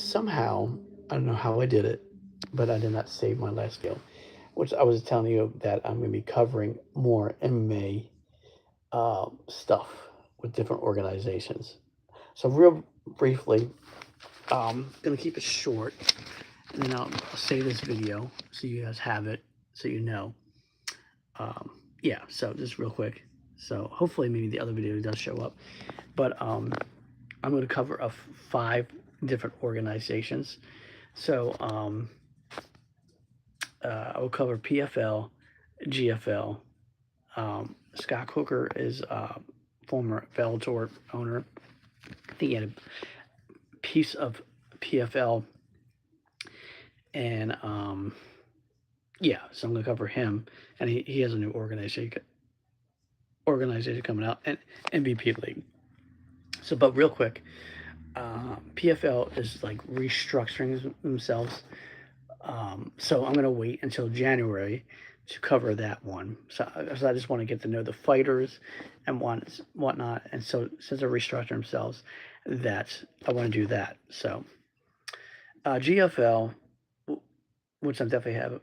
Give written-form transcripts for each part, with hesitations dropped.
somehow, I don't know how I did it, but I did not save my last deal, which I was telling you that I'm going to be covering more MMA stuff with different organizations. So, real briefly, going to keep it short, and then I'll save this video so you guys have it, so you know. Yeah, so just real quick. So, hopefully, maybe the other video does show up. But I'm going to cover five different organizations. So, I will cover PFL, GFL. Scott Coker is former Bellator owner. I think he had a piece of PFL, and yeah, so I'm gonna cover him, and he has a new organization coming out, and MVP League. So, but real quick, PFL is like restructuring themselves. So I'm gonna wait until January to cover that one. So I just want to get to know the fighters and whatnot. And so since they're restructuring themselves, that I want to do that. So GFL, which I definitely have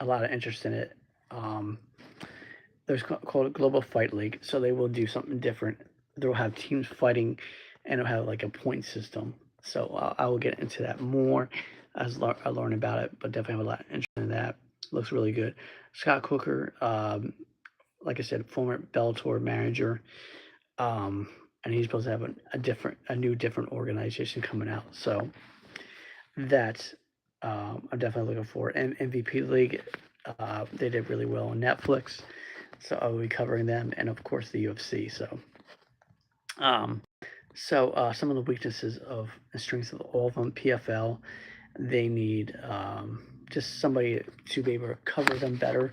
a lot of interest in it. Um, there's called Global Fight League, so they will do something different. They'll have teams fighting, and it'll have like a point system. So I will get into that more as I learn about it, but definitely have a lot of interest in that. Looks really good. Scott Cooker, like I said, former Bellator manager, and he's supposed to have a new different organization coming out. So that I'm definitely looking for. And MVP League, they did really well on Netflix, so I will be covering them, and of course the UFC. Um, some of the weaknesses of and strengths of all of them. PFL, they need just somebody to be able to cover them better,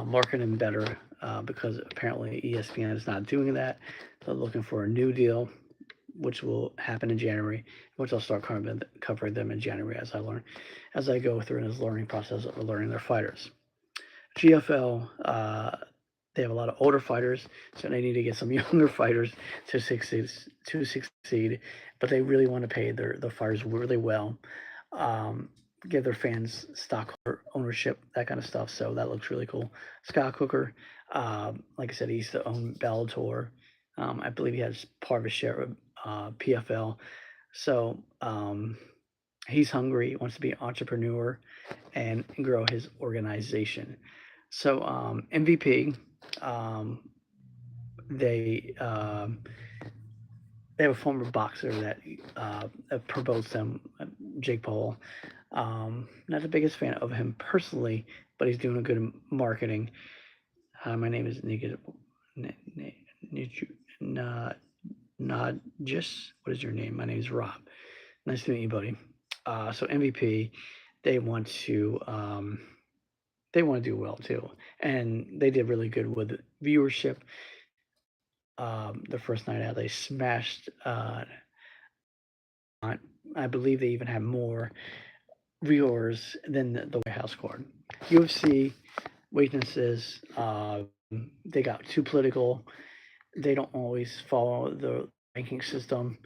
market them better, because apparently ESPN is not doing that. They're looking for a new deal, which will happen in January, which I'll start covering them in January as I go through this learning process of learning their fighters. GFL, they have a lot of older fighters, so they need to get some younger fighters to succeed. But they really want to pay the fighters really well, um, give their fans stock ownership, that kind of stuff. So that looks really cool. Scott Cooker, like I said, he used to own Bellator. I believe he has part of a share of PFL. So he's hungry, he wants to be an entrepreneur and grow his organization. So MVP, um, they um, they have a former boxer that promotes them, Jake Paul. Not the biggest fan of him personally, but he's doing a good marketing. My name is Nika Najis. What is your name? My name is Rob. Nice to meet you, buddy. So MVP, they want to um, they want to do well too, and they did really good with viewership. The first night out, they smashed. I believe they even had more viewers than the White House card. UFC weaknesses. They got too political. They don't always follow the ranking system.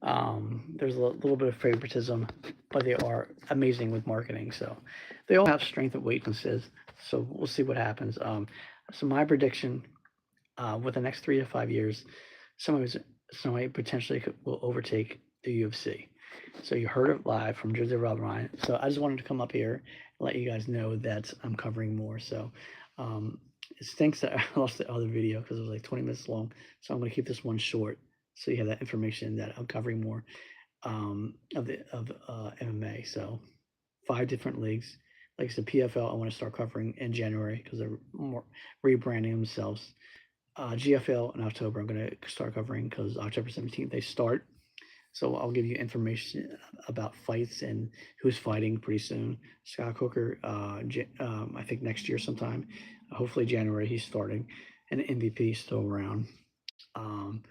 There's a little bit of favoritism, but they are amazing with marketing. So they all have strength and weaknesses. So we'll see what happens. So my prediction, with the next 3 to 5 years, somebody potentially will overtake the UFC. So you heard it live from Jersey Rob Ryan. So I just wanted to come up here and let you guys know that I'm covering more. So it stinks that I lost the other video because it was like 20 minutes long. So I'm going to keep this one short so you have that information that I'm covering more of MMA. So 5 different leagues. Like I said, PFL I want to start covering in January because they're more rebranding themselves. GFL in October I'm going to start covering because October 17th they start. So I'll give you information about fights and who's fighting pretty soon. Scott Cooker, I think next year sometime, hopefully January he's starting, and MVP is still around. Um,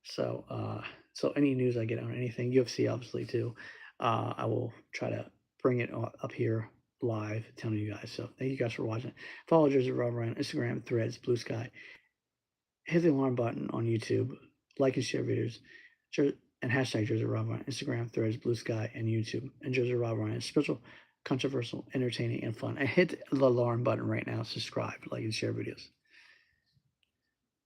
so so any news I get on anything, UFC obviously too, I will try to bring it up here live, telling you guys. So thank you guys for watching. Follow Jersey Rubber on Instagram, Threads, Blue Sky. Hit the alarm button on YouTube. Like and share videos. and hashtag Jersey Robber on Instagram, Threads, Blue Sky, and YouTube. And Jersey Robber on is spiritual, controversial, entertaining, and fun. And hit the alarm button right now. Subscribe, like, and share videos.